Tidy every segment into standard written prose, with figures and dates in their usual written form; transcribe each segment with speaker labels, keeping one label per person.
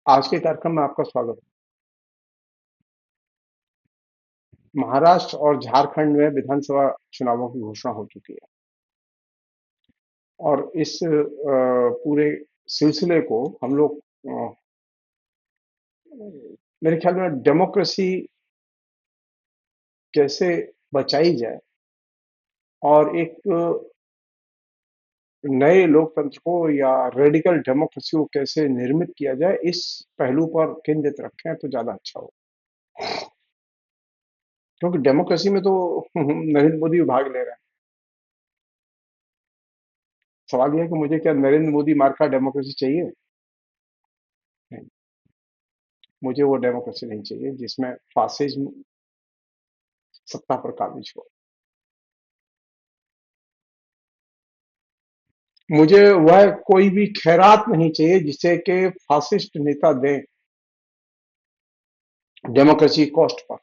Speaker 1: आज के कार्यक्रम में आपका स्वागत है। महाराष्ट्र और झारखंड में विधानसभा चुनावों की घोषणा हो चुकी है और इस पूरे सिलसिले को हम लोग मेरे ख्याल में डेमोक्रेसी कैसे बचाई जाए और एक नए लोकतंत्र को या रेडिकल डेमोक्रेसी को कैसे निर्मित किया जाए, इस पहलू पर केंद्रित रखें तो ज्यादा अच्छा हो। क्योंकि डेमोक्रेसी में तो नरेंद्र मोदी भी भाग ले रहे हैं। सवाल यह है कि मुझे क्या नरेंद्र मोदी मार्का डेमोक्रेसी चाहिए? नहीं, मुझे वो डेमोक्रेसी नहीं चाहिए जिसमें फासिज्म सत्ता पर काबिज हो। मुझे वह कोई भी खैरात नहीं चाहिए जिसे कि फासिस्ट नेता दें डेमोक्रेसी कॉस्ट पर।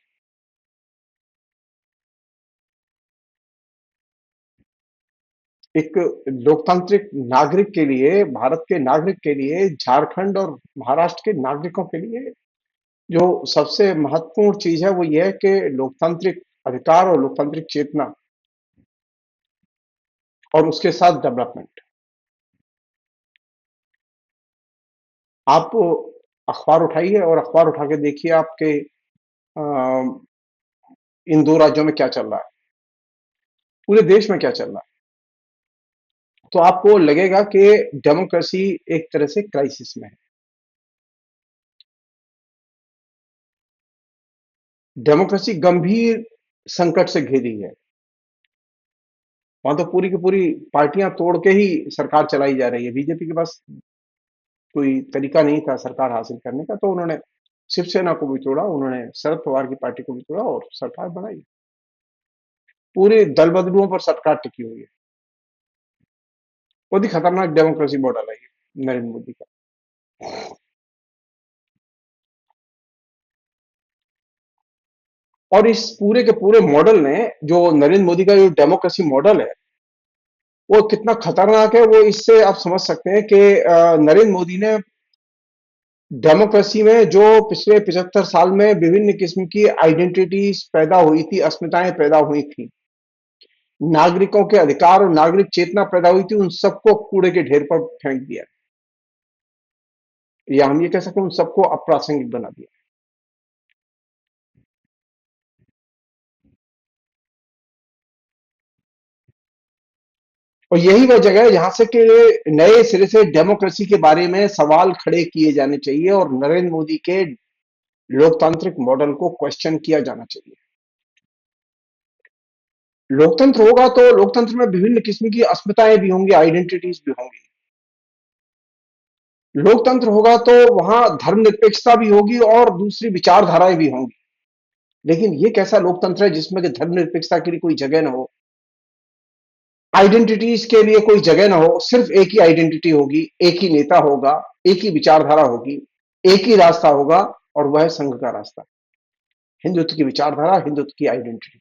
Speaker 1: एक लोकतांत्रिक नागरिक के लिए, भारत के नागरिक के लिए, झारखंड और महाराष्ट्र के नागरिकों के लिए जो सबसे महत्वपूर्ण चीज है वो यह है कि लोकतांत्रिक अधिकार और लोकतांत्रिक चेतना और उसके साथ डेवलपमेंट। आप अखबार उठाइए और अखबार उठा के देखिए आपके इन दो राज्यों में क्या चल रहा है, पूरे देश में क्या चल रहा है। तो आपको लगेगा कि डेमोक्रेसी एक तरह से क्राइसिस में है। डेमोक्रेसी गंभीर संकट से घिरी है। वहां तो पूरी की पूरी पार्टियां तोड़ के ही सरकार चलाई जा रही है। बीजेपी के पास कोई तरीका नहीं था सरकार हासिल करने का, तो उन्होंने शिवसेना को भी तोड़ा, उन्होंने शरद पवार की पार्टी को भी तोड़ा और सरकार बनाई। पूरे दल बदलुओं पर सरकार टिकी हुई है। बहुत ही खतरनाक डेमोक्रेसी मॉडल है ये नरेंद्र मोदी का। और इस पूरे के पूरे मॉडल ने, जो नरेंद्र मोदी का जो डेमोक्रेसी मॉडल है, वो कितना खतरनाक है वो इससे आप समझ सकते हैं कि नरेंद्र मोदी ने डेमोक्रेसी में जो पिछले 75 साल में विभिन्न किस्म की आइडेंटिटीज पैदा हुई थी, अस्मिताएं पैदा हुई थी, नागरिकों के अधिकार और नागरिक चेतना पैदा हुई थी, उन सबको कूड़े के ढेर पर फेंक दिया, या हम ये कह सकते हैं उन सबको अप्रासंगिक बना दिया। और यही वह जगह है जहां से कि नए सिरे से डेमोक्रेसी के बारे में सवाल खड़े किए जाने चाहिए और नरेंद्र मोदी के लोकतांत्रिक मॉडल को क्वेश्चन किया जाना चाहिए। लोकतंत्र होगा तो लोकतंत्र में विभिन्न किस्म की अस्मिताएं भी होंगी, आइडेंटिटीज भी होंगी। लोकतंत्र होगा तो वहां धर्मनिरपेक्षता भी होगी और दूसरी विचारधाराएं भी होंगी। लेकिन ये कैसा लोकतंत्र है जिसमें कि धर्मनिरपेक्षता के लिए कोई जगह ना हो, आइडेंटिटीज के लिए कोई जगह ना हो, सिर्फ एक ही आइडेंटिटी होगी, एक ही नेता होगा, एक ही विचारधारा होगी, एक ही रास्ता होगा, और वह है संघ का रास्ता। हिंदुत्व की विचारधारा, हिंदुत्व की आइडेंटिटी।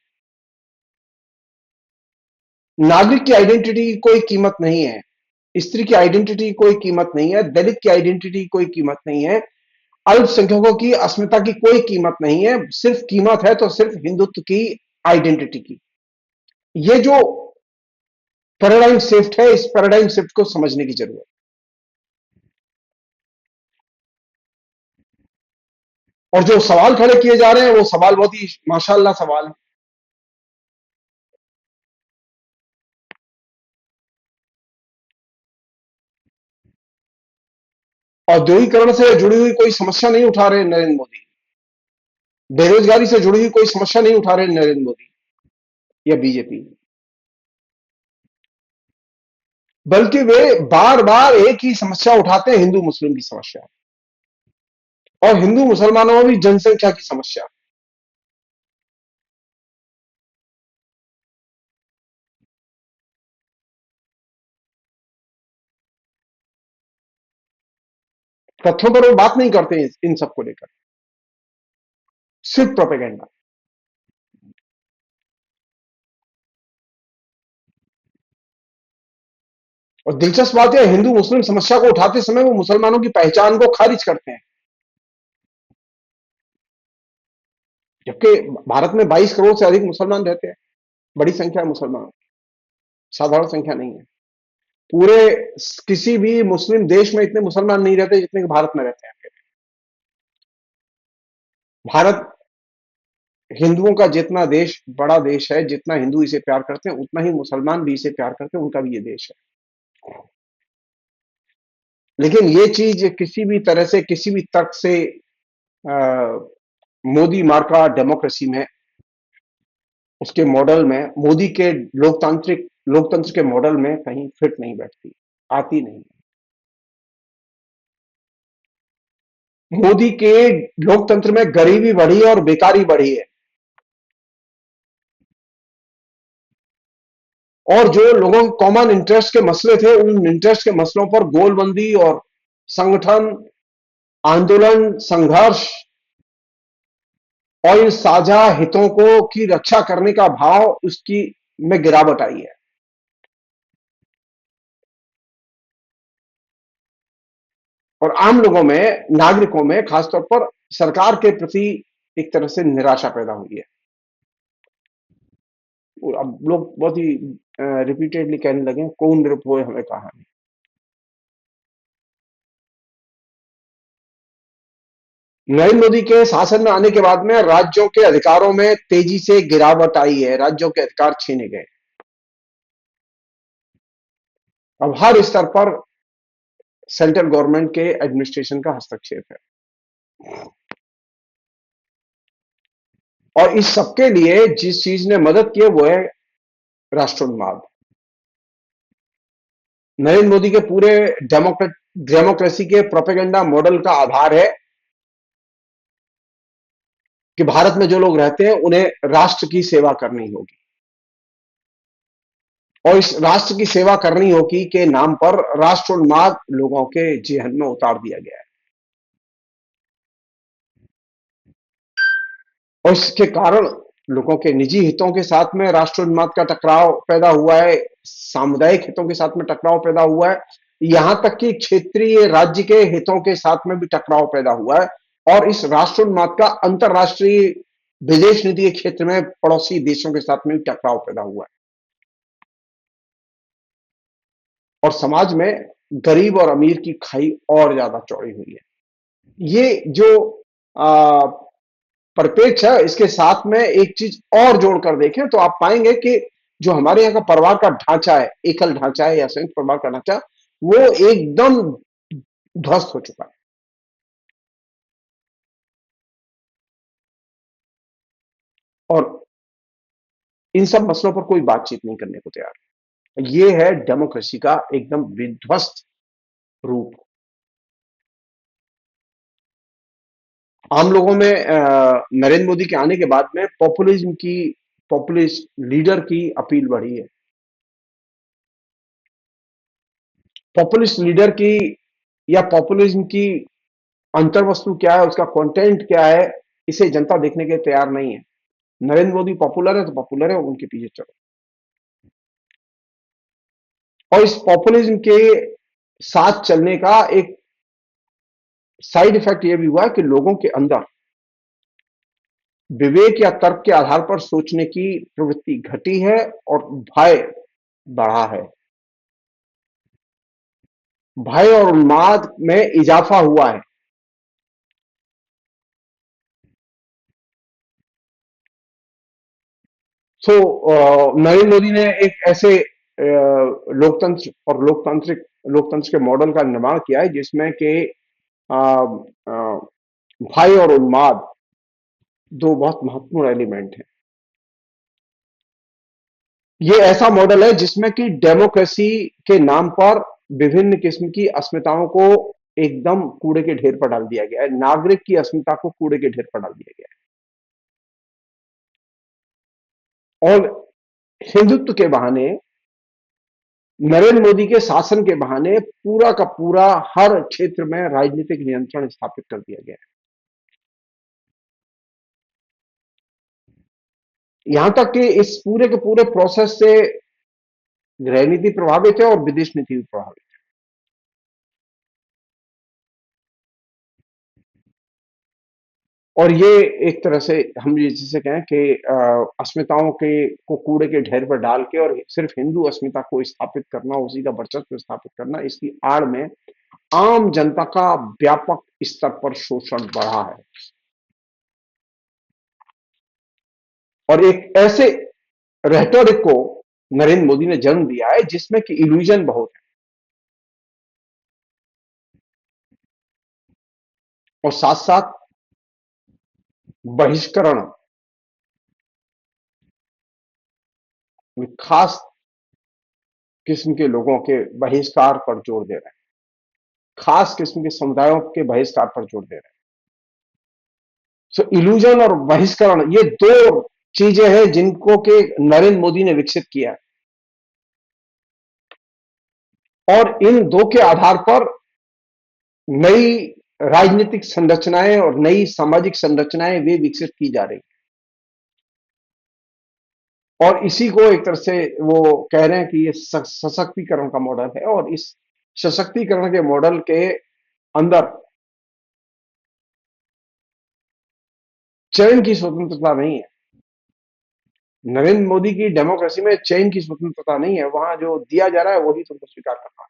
Speaker 1: नागरिक की आइडेंटिटी की कोई कीमत नहीं है, स्त्री की आइडेंटिटी की कोई कीमत नहीं है, दलित की आइडेंटिटी की कोई कीमत नहीं है, अल्पसंख्यकों की अस्मिता की कोई कीमत नहीं है। सिर्फ कीमत है तो सिर्फ हिंदुत्व की आइडेंटिटी की। ये जो पैराडाइम शिफ्ट है, इस पैराडाइम शिफ्ट को समझने की जरूरत है। और जो सवाल खड़े किए जा रहे हैं वो सवाल बहुत ही माशाल्लाह सवाल है। औद्योगिकरण से जुड़ी हुई कोई समस्या नहीं उठा रहे नरेंद्र मोदी, बेरोजगारी से जुड़ी हुई कोई समस्या नहीं उठा रहे नरेंद्र मोदी या बीजेपी, बल्कि वे बार बार एक ही समस्या उठाते हैं, हिंदू मुस्लिम की समस्या और हिंदू मुसलमानों में भी जनसंख्या की समस्या। तथ्यों पर वो बात नहीं करते हैं इन सबको लेकर, सिर्फ प्रोपेगेंडा। और दिलचस्प बात है, हिंदू मुस्लिम समस्या को उठाते समय वो मुसलमानों की पहचान को खारिज करते हैं। जबकि भारत में 22 करोड़ से अधिक मुसलमान रहते हैं, बड़ी संख्या है मुसलमान, साधारण संख्या नहीं है। पूरे किसी भी मुस्लिम देश में इतने मुसलमान नहीं रहते जितने कि भारत में रहते हैं। भारत हिंदुओं का जितना देश बड़ा देश है, जितना हिंदू इसे प्यार करते हैं उतना ही मुसलमान भी इसे प्यार करते हैं, उनका भी ये देश है। लेकिन ये चीज किसी भी तरह से, किसी भी तर्क से अ, मोदी मार्का डेमोक्रेसी में, उसके मॉडल में, मोदी के लोकतंत्र के मॉडल में कहीं फिट नहीं बैठती, आती नहीं। मोदी के लोकतंत्र में गरीबी बढ़ी है और बेकारी बढ़ी है, और जो लोगों के कॉमन इंटरेस्ट के मसले थे, उन इंटरेस्ट के मसलों पर गोलबंदी और संगठन, आंदोलन, संघर्ष और इन साझा हितों को की रक्षा करने का भाव उसकी में गिरावट आई है। और आम लोगों में, नागरिकों में खासतौर पर सरकार के प्रति एक तरह से निराशा पैदा हुई है। अब लोग बहुत ही रिपीटेडली कहने लगे, कौन रिपोए हमें कहा नहीं। नरेंद्र मोदी के शासन में आने के बाद में राज्यों के अधिकारों में तेजी से गिरावट आई है, राज्यों के अधिकार छीने गए। अब हर स्तर पर सेंट्रल गवर्नमेंट के एडमिनिस्ट्रेशन का हस्तक्षेप है, और इस सबके लिए जिस चीज ने मदद की है वो है राष्ट्रोन्माद। नरेंद्र मोदी के पूरे डेमोक्रेसी के प्रोपेगेंडा मॉडल का आधार है कि भारत में जो लोग रहते हैं उन्हें राष्ट्र की सेवा करनी होगी, और इस राष्ट्र की सेवा करनी होगी के नाम पर राष्ट्रोन्माद लोगों के जेहन में उतार दिया गया है। और इसके कारण लोगों के निजी हितों के साथ में राष्ट्रोन्माद का टकराव पैदा हुआ है, सामुदायिक हितों के साथ में टकराव पैदा हुआ है, यहां तक कि क्षेत्रीय राज्य के हितों के साथ में भी टकराव पैदा हुआ है। और इस राष्ट्रोन्माद का अंतरराष्ट्रीय विदेश नीति के क्षेत्र में पड़ोसी देशों के साथ में भी टकराव पैदा हुआ है, और समाज में गरीब और अमीर की खाई और ज्यादा चौड़ी हुई है। ये जो आ, परिप्रेक्ष्य है, इसके साथ में एक चीज और जोड़कर देखें तो आप पाएंगे कि जो हमारे यहाँ का परिवार का ढांचा है, एकल ढांचा है या संयुक्त परिवार का ढांचा, वो एकदम ध्वस्त हो चुका है। और इन सब मसलों पर कोई बातचीत नहीं करने को तैयार है। ये है डेमोक्रेसी का एकदम विध्वस्त रूप। आम लोगों में नरेंद्र मोदी के आने के बाद में पॉपुलिस्ट लीडर की अपील बढ़ी है। पॉपुलिस्ट लीडर की या पॉपुलिज्म की अंतर्वस्तु क्या है, उसका कंटेंट क्या है, इसे जनता देखने के तैयार नहीं है। नरेंद्र मोदी पॉपुलर है तो पॉपुलर है, उनके पीछे चलो। और इस पॉपुलिज्म के साथ चलने का एक साइड इफेक्ट यह भी हुआ है कि लोगों के अंदर विवेक या तर्क के आधार पर सोचने की प्रवृत्ति घटी है और भय बढ़ा है। भय और उन्माद में इजाफा हुआ है। सो नरेंद्र मोदी ने एक ऐसे लोकतंत्र और लोकतंत्र के मॉडल का निर्माण किया है जिसमें कि अ, अ, भय और उन्माद दो बहुत महत्वपूर्ण एलिमेंट हैं। ये ऐसा मॉडल है जिसमें कि डेमोक्रेसी के नाम पर विभिन्न किस्म की अस्मिताओं को एकदम कूड़े के ढेर पर डाल दिया गया है, नागरिक की अस्मिता को कूड़े के ढेर पर डाल दिया गया है। और हिंदुत्व के बहाने, नरेंद्र मोदी के शासन के बहाने पूरा का पूरा हर क्षेत्र में राजनीतिक नियंत्रण स्थापित कर दिया गया है। यहां तक कि इस पूरे के पूरे प्रोसेस से गृह नीति प्रभावित है और विदेश नीति भी प्रभावित और ये एक तरह से हम ये जिसे कहें कि अस्मिताओं के को कूड़े के ढेर पर डाल के और सिर्फ हिंदू अस्मिता को स्थापित करना, उसी का वर्चस्व स्थापित करना, इसकी आड़ में आम जनता का व्यापक स्तर पर शोषण बढ़ा है। और एक ऐसे रेटोरिक को नरेंद्र मोदी ने जन्म दिया है जिसमें कि इल्यूजन बहुत है, और साथ साथ बहिष्करण में खास किस्म के लोगों के बहिष्कार पर जोर दे रहे हैं, खास किस्म के समुदायों के बहिष्कार पर जोर दे रहे हैं। सो इल्यूजन और बहिष्करण, ये दो चीजें हैं जिनको के नरेंद्र मोदी ने विकसित किया है, और इन दो के आधार पर नई राजनीतिक संरचनाएं और नई सामाजिक संरचनाएं वे विकसित की जा रही, और इसी को एक तरह से वो कह रहे हैं कि ये सशक्तिकरण का मॉडल है, और इस सशक्तिकरण के मॉडल के अंदर चयन की स्वतंत्रता नहीं है। नरेंद्र मोदी की डेमोक्रेसी में चयन की स्वतंत्रता नहीं है, वहां जो दिया जा रहा है वही तुमको स्वीकार करना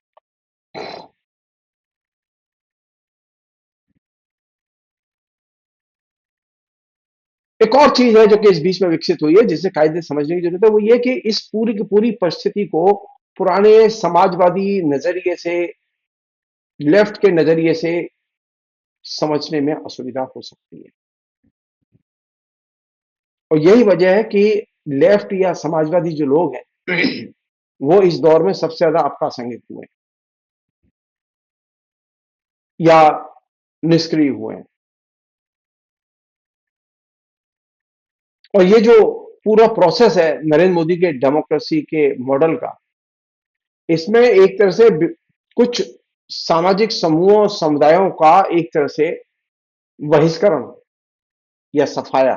Speaker 1: है। एक और चीज है जो कि इस बीच में विकसित हुई है, जिसे कायदे समझने की जरूरत है, वो ये कि इस पूरी की पूरी परिस्थिति को पुराने समाजवादी नजरिए से, लेफ्ट के नजरिए से समझने में असुविधा हो सकती है। और यही वजह है कि लेफ्ट या समाजवादी जो लोग हैं वो इस दौर में सबसे ज्यादा अप्रासंगिक हुए या निष्क्रिय हुए हैं। और ये जो पूरा प्रोसेस है नरेंद्र मोदी के डेमोक्रेसी के मॉडल का, इसमें एक तरह से कुछ सामाजिक समूहों, समुदायों का एक तरह से बहिष्करण या सफाया,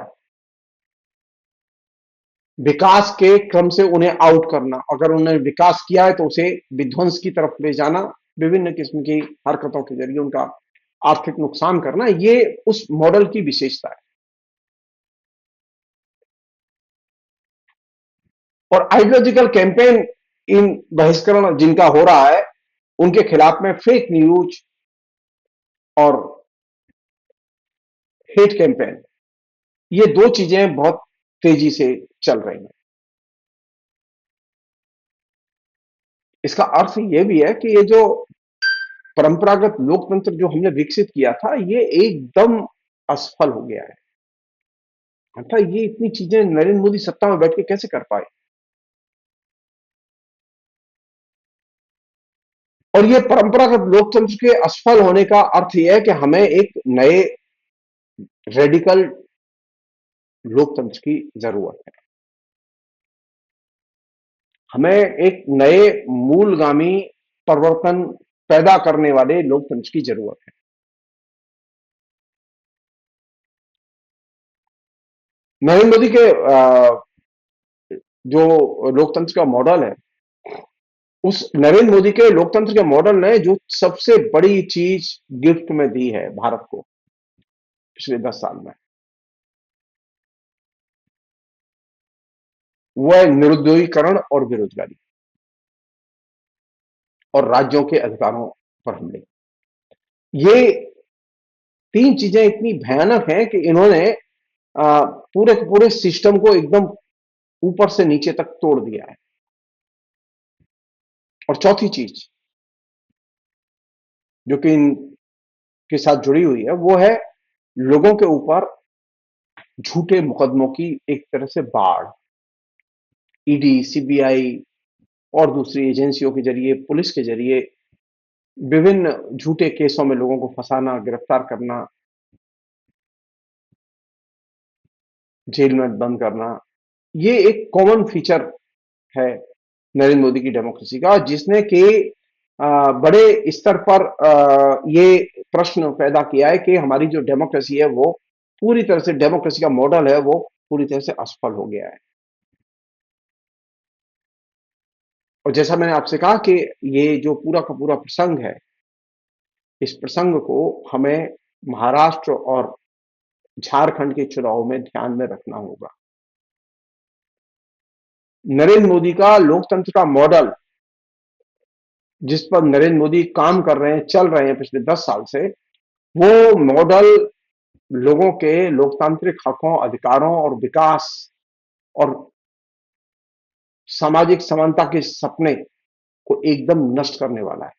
Speaker 1: विकास के क्रम से उन्हें आउट करना, अगर उन्होंने विकास किया है तो उसे विध्वंस की तरफ ले जाना, विभिन्न किस्म की हरकतों के जरिए उनका आर्थिक नुकसान करना, ये उस मॉडल की विशेषता है। और आइडियोलॉजिकल कैंपेन इन बहिष्करण जिनका हो रहा है उनके खिलाफ में फेक न्यूज और हेट कैंपेन, ये दो चीजें बहुत तेजी से चल रही हैं। इसका अर्थ यह भी है कि ये जो परंपरागत लोकतंत्र जो हमने विकसित किया था, ये एकदम असफल हो गया है। अर्थात ये इतनी चीजें नरेंद्र मोदी सत्ता में बैठ के कैसे कर पाए। और ये परंपरागत लोकतंत्र के असफल होने का अर्थ यह है कि हमें एक नए रेडिकल लोकतंत्र की जरूरत है। हमें एक नए मूलगामी परिवर्तन पैदा करने वाले लोकतंत्र की जरूरत है। नरेंद्र मोदी के जो लोकतंत्र का मॉडल है, उस नरेंद्र मोदी के लोकतंत्र के मॉडल ने जो सबसे बड़ी चीज गिफ्ट में दी है भारत को पिछले 10 साल में, वो है निरुद्योगीकरण और बेरोजगारी और राज्यों के अधिकारों पर हमले। ये तीन चीजें इतनी भयानक हैं कि इन्होंने पूरे के पूरे सिस्टम को एकदम ऊपर से नीचे तक तोड़ दिया है। और चौथी चीज जो कि इनके साथ जुड़ी हुई है, वो है लोगों के ऊपर झूठे मुकदमों की एक तरह से बाढ़। ईडी, सीबीआई और दूसरी एजेंसियों के जरिए, पुलिस के जरिए विभिन्न झूठे केसों में लोगों को फंसाना, गिरफ्तार करना, जेल में बंद करना, ये एक कॉमन फीचर है नरेंद्र मोदी की डेमोक्रेसी का, जिसने कि बड़े स्तर पर ये प्रश्न पैदा किया है कि हमारी जो डेमोक्रेसी है वो पूरी तरह से, डेमोक्रेसी का मॉडल है वो पूरी तरह से असफल हो गया है। और जैसा मैंने आपसे कहा कि ये जो पूरा का पूरा प्रसंग है, इस प्रसंग को हमें महाराष्ट्र और झारखंड के चुनाव में ध्यान में रखना होगा। नरेंद्र मोदी का लोकतंत्र का मॉडल, जिस पर नरेंद्र मोदी काम कर रहे हैं, चल रहे हैं पिछले 10 साल से, वो मॉडल लोगों के लोकतांत्रिक हकों, अधिकारों और विकास और सामाजिक समानता के सपने को एकदम नष्ट करने वाला है,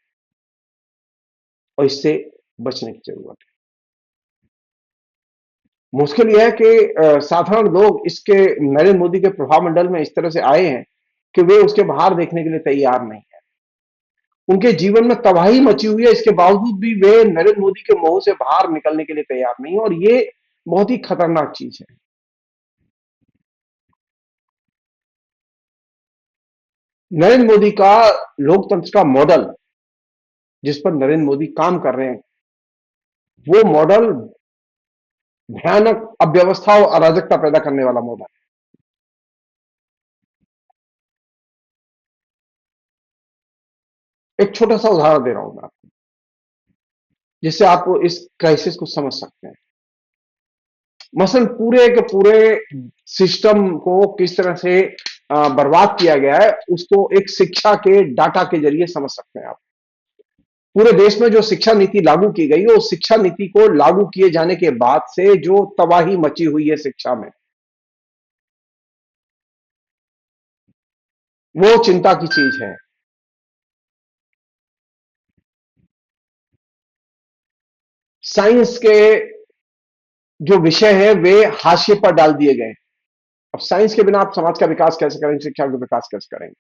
Speaker 1: और इससे बचने की जरूरत है। मुश्किल यह है कि साधारण लोग इसके नरेंद्र मोदी के प्रभाव मंडल में इस तरह से आए हैं कि वे उसके बाहर देखने के लिए तैयार नहीं है। उनके जीवन में तबाही मची हुई है, इसके बावजूद भी वे नरेंद्र मोदी के मोह से बाहर निकलने के लिए तैयार नहीं है, और ये बहुत ही खतरनाक चीज है। नरेंद्र मोदी का लोकतंत्र का मॉडल, जिस पर नरेंद्र मोदी काम कर रहे हैं, वो मॉडल भयानक अव्यवस्था और अराजकता पैदा करने वाला मॉडल है। एक छोटा सा उदाहरण दे रहा हूं मैं आपको, जिससे आप इस क्राइसिस को समझ सकते हैं। मसलन पूरे के पूरे सिस्टम को किस तरह से बर्बाद किया गया है, उसको एक शिक्षा के डाटा के जरिए समझ सकते हैं आप। पूरे देश में जो शिक्षा नीति लागू की गई है, उस शिक्षा नीति को लागू किए जाने के बाद से जो तबाही मची हुई है शिक्षा में, वो चिंता की चीज है। साइंस के जो विषय है वे हाशिए पर डाल दिए गए। अब साइंस के बिना आप समाज का विकास कैसे करेंगे, शिक्षा का विकास कैसे करेंगे?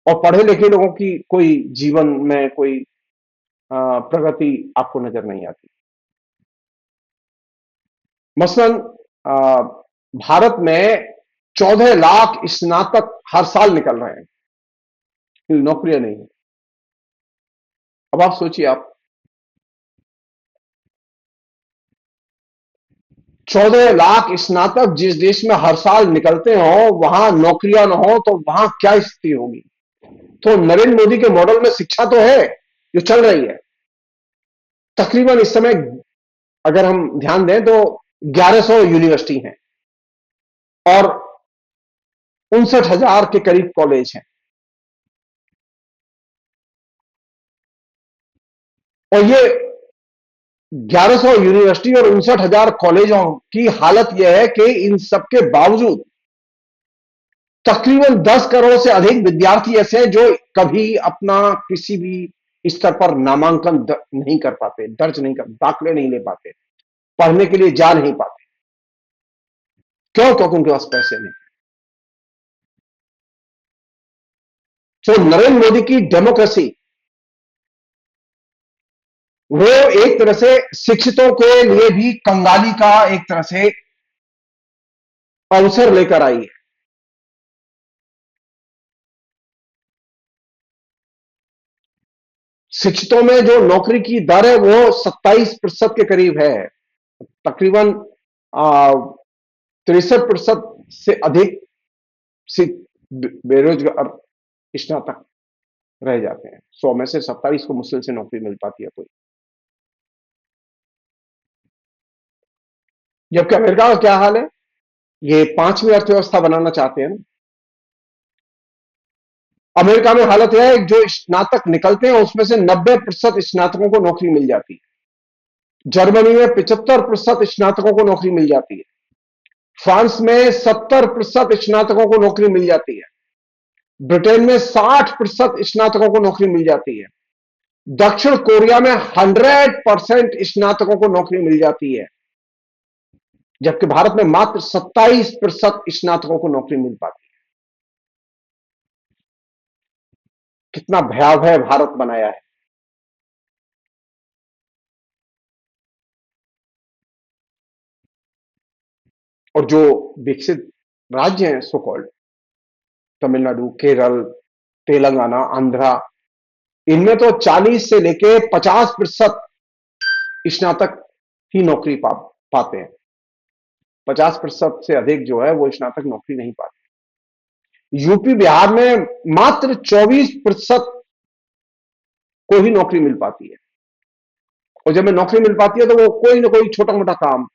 Speaker 1: और पढ़े लिखे लोगों की कोई जीवन में कोई प्रगति आपको नजर नहीं आती। मसलन भारत में 14 लाख स्नातक हर साल निकल रहे हैं, नौकरियां नहीं है। अब आप सोचिए, आप 14 लाख स्नातक जिस देश में हर साल निकलते हो, वहां नौकरियां ना हो तो वहां क्या स्थिति होगी? तो नरेंद्र मोदी के मॉडल में शिक्षा तो है जो चल रही है। तकरीबन इस समय अगर हम ध्यान दें तो 1100 यूनिवर्सिटी हैं और 59,000 के करीब कॉलेज हैं। और ये 1100 यूनिवर्सिटी और 59,000 कॉलेजों की हालत यह है कि इन सबके बावजूद तकरीबन 10 करोड़ से अधिक विद्यार्थी ऐसे हैं जो कभी अपना किसी भी स्तर पर नामांकन नहीं कर पाते, दर्ज नहीं कर, दाखिले नहीं ले पाते, पढ़ने के लिए जा नहीं पाते। क्यों? क्योंकि उनके पास पैसे नहीं। तो नरेंद्र मोदी की डेमोक्रेसी, वो एक तरह से शिक्षितों के लिए भी कंगाली का एक तरह से अवसर लेकर आई है। शिक्षितों में जो नौकरी की दर है वो 27% के करीब है। तकरीबन 63% से अधिक बेरोजगार स्नातक रह जाते हैं। 100 में से 27 को मुश्किल से नौकरी मिल पाती है कोई। जबकि अमेरिका का क्या हाल है? ये पांचवी अर्थव्यवस्था बनाना चाहते हैं ना। अमेरिका में हालत यह है, जो स्नातक निकलते हैं उसमें से 90% स्नातकों को नौकरी मिल जाती है। जर्मनी में 75% स्नातकों को नौकरी मिल जाती है। फ्रांस में 70% स्नातकों को नौकरी मिल जाती है। ब्रिटेन में 60% स्नातकों को नौकरी मिल जाती है। दक्षिण कोरिया में 100% स्नातकों को नौकरी मिल जाती है। जबकि भारत में मात्र 27% स्नातकों को नौकरी मिल पाती है। कितना भयावह भारत बनाया है। और जो विकसित राज्य हैं, सो कॉल्ड तमिलनाडु, केरल, तेलंगाना, आंध्रा, इनमें तो 40 से लेके 50% स्नातक ही नौकरी पाते हैं। 50% से अधिक जो है वो स्नातक नौकरी नहीं पाते। यूपी बिहार में मात्र 24% को ही नौकरी मिल पाती है। और जब में नौकरी मिल पाती है तो वो कोई ना कोई छोटा मोटा काम,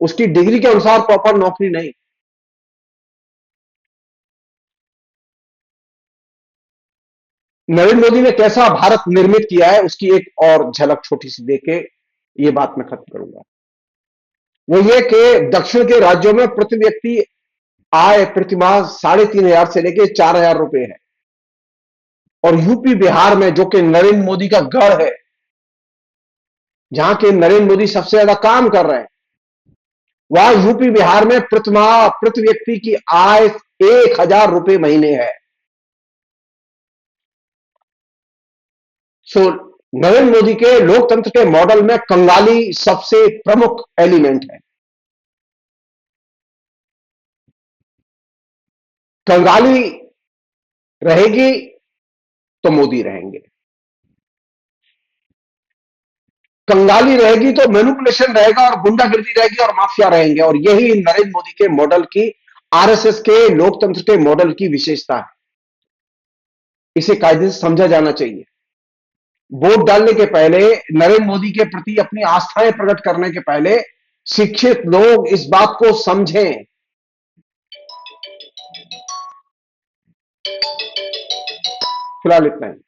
Speaker 1: उसकी डिग्री के अनुसार प्रॉपर नौकरी नहीं। नरेंद्र मोदी ने कैसा भारत निर्मित किया है उसकी एक और झलक छोटी सी देके ये बात मैं खत्म करूंगा। वो ये कि दक्षिण के राज्यों में प्रति व्यक्ति आय प्रतिमाह 3,500 से लेके 4,000 रुपए है, और यूपी बिहार में जो कि नरेंद्र मोदी का गढ़ है, जहां के नरेंद्र मोदी सबसे ज्यादा काम कर रहे हैं, वहां यूपी बिहार में प्रतिमाह प्रति व्यक्ति की आय 1,000 रुपए महीने है। सो नरेंद्र मोदी के लोकतंत्र के मॉडल में कंगाली सबसे प्रमुख एलिमेंट है। कंगाली रहेगी तो मोदी रहेंगे, कंगाली रहेगी तो मैनिपुलेशन रहेगा और गुंडागिर्दी रहेगी और माफिया रहेंगे, और यही नरेंद्र मोदी के मॉडल की, आरएसएस के लोकतंत्र के मॉडल की विशेषता है। इसे कायदे से समझा जाना चाहिए। वोट डालने के पहले, नरेंद्र मोदी के प्रति अपनी आस्थाएं प्रकट करने के पहले शिक्षित लोग इस बात को समझें। फिलहाल इतना ही।